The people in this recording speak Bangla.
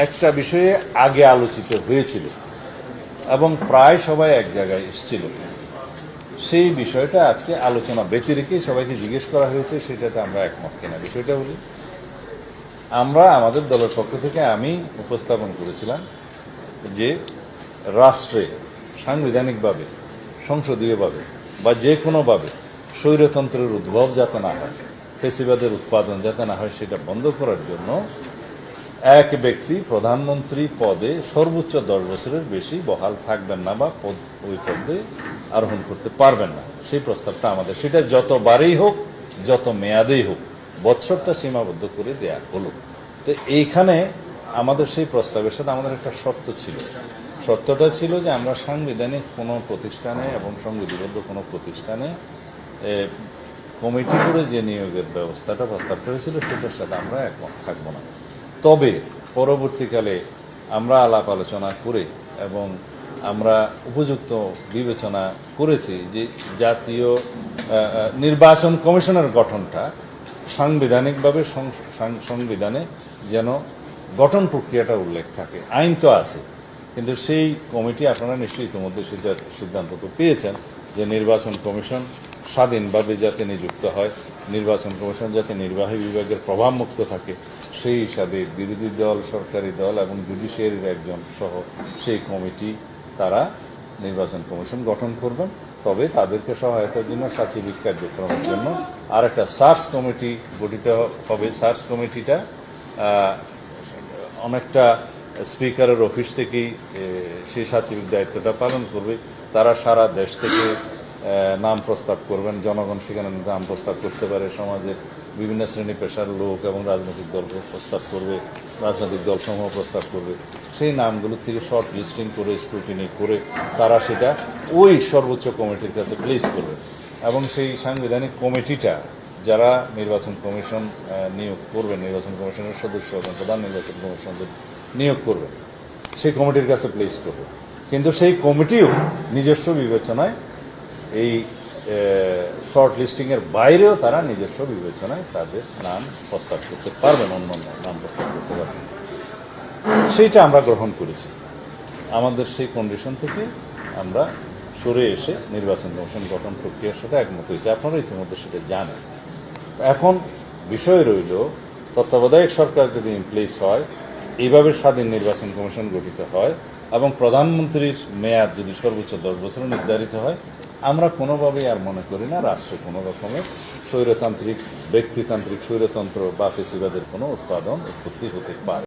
একটা বিষয়ে আগে আলোচিত হয়েছিল এবং প্রায় সবাই এক জায়গায় এসেছিল। সেই বিষয়টা আজকে আলোচনা ব্যতি রেখে সবাইকে জিজ্ঞেস করা হয়েছে সেটাতে আমরা একমত কিনা। বিষয়টা বলি, আমরা আমাদের দলের পক্ষ থেকে আমি উপস্থাপন করেছিলাম যে রাষ্ট্রে সাংবিধানিকভাবে, সংসদীয়ভাবে বা যে কোনোভাবে স্বৈরতন্ত্রের উদ্ভব যাতে না হয়, ফেসিবাদের উৎপাদন যাতে না হয়, সেটা বন্ধ করার জন্য এক ব্যক্তি প্রধানমন্ত্রী পদে সর্বোচ্চ 10 বছরের বেশি বহাল থাকবেন না বা ওই পদে আরোহণ করতে পারবেন না। সেই প্রস্তাবটা আমাদের, সেটা যতবারই হোক, যত মেয়াদেই হোক, বৎসরটা সীমাবদ্ধ করে দেয়া হলো। তো এইখানে আমাদের সেই প্রস্তাবের সাথে আমাদের একটা শর্ত ছিল। শর্তটা ছিল যে আমরা সাংবিধানিক কোনো প্রতিষ্ঠানে এবং সংবিধিবদ্ধ কোনো প্রতিষ্ঠানে কমিটি করে যে নিয়োগের ব্যবস্থাটা প্রস্তাব করেছিল সেটার সাথে আমরা একমত থাকবো না। তবে পরবর্তীকালে আমরা আলাপ আলোচনা করে এবং আমরা উপযুক্ত বিবেচনা করেছি যে জাতীয় নির্বাচন কমিশনের গঠনটা সাংবিধানিকভাবে সংবিধানে যেন গঠন প্রক্রিয়াটা উল্লেখ থাকে। আইন তো আছে, কিন্তু সেই কমিটি আপনারা নিশ্চয়ই ইতিমধ্যে সিদ্ধান্ত তো পেয়েছেন যে নির্বাচন কমিশন স্বাধীনভাবে যাতে নিযুক্ত হয়, নির্বাচন কমিশন যাতে নির্বাহী বিভাগের প্রভাবমুক্ত থাকে, সেই হিসাবে বিরোধী দল, সরকারি দল এবং জুডিশিয়ারির একজন সহ সেই কমিটি তারা নির্বাচন কমিশন গঠন করবেন। তবে তাদেরকে সহায়তার জন্য সাচিবিক কার্যক্রমের জন্য আর একটা সার্চ কমিটি গঠিত হবে। সার্চ কমিটিটা অনেকটা স্পিকারের অফিস থেকেই সেই সাচিবিক দায়িত্বটা পালন করবে। তারা সারা দেশ থেকে নাম প্রস্তাব করবেন, জনগণ সেখানে নাম প্রস্তাব করতে পারে, সমাজের বিভিন্ন শ্রেণী পেশার লোক এবং রাজনৈতিক দল প্রস্তাব করবে, রাজনৈতিক দলসমূহ প্রস্তাব করবে। সেই নামগুলোর থেকে শর্ট লিস্টিং করে স্ক্রুটিনি করে তারা সেটা ওই সর্বোচ্চ কমিটির কাছে প্লেস করবে এবং সেই সাংবিধানিক কমিটিটা যারা নির্বাচন কমিশন নিয়োগ করবে, নির্বাচন কমিশনের সদস্য এবং প্রধান নির্বাচন কমিশনদের নিয়োগ করবে, সেই কমিটির কাছে প্লেস করবে। কিন্তু সেই কমিটিও নিজস্ব বিবেচনায় এই শর্ট লিস্টিংয়ের বাইরেও তারা নিজস্ব বিবেচনায় তাদের নাম প্রস্তাব করতে পারবেন, অন্য নাম প্রস্তাব করতে পারবেন। সেইটা আমরা গ্রহণ করেছি। আমাদের সেই কন্ডিশন থেকে আমরা সরে এসে নির্বাচন কমিশন গঠন প্রক্রিয়ার সাথে একমত হয়েছে। আপনারা ইতিমধ্যে সেটা জানেন। এখন বিষয় রইল, তত্ত্বাবধায়ক সরকার যদি ইনপ্লেস হয়, এইভাবে স্বাধীন নির্বাচন কমিশন গঠিত হয় এবং প্রধানমন্ত্রীর মেয়াদ যদি সর্বোচ্চ 10 বছরে নির্ধারিত হয়, আমরা কোনোভাবেই আর মনে করি না রাষ্ট্রে কোনো রকমের স্বৈরতান্ত্রিক, ব্যক্তিতান্ত্রিক স্বৈরতন্ত্র বা ফেসিবাদের কোনো উৎপত্তি হতে পারে।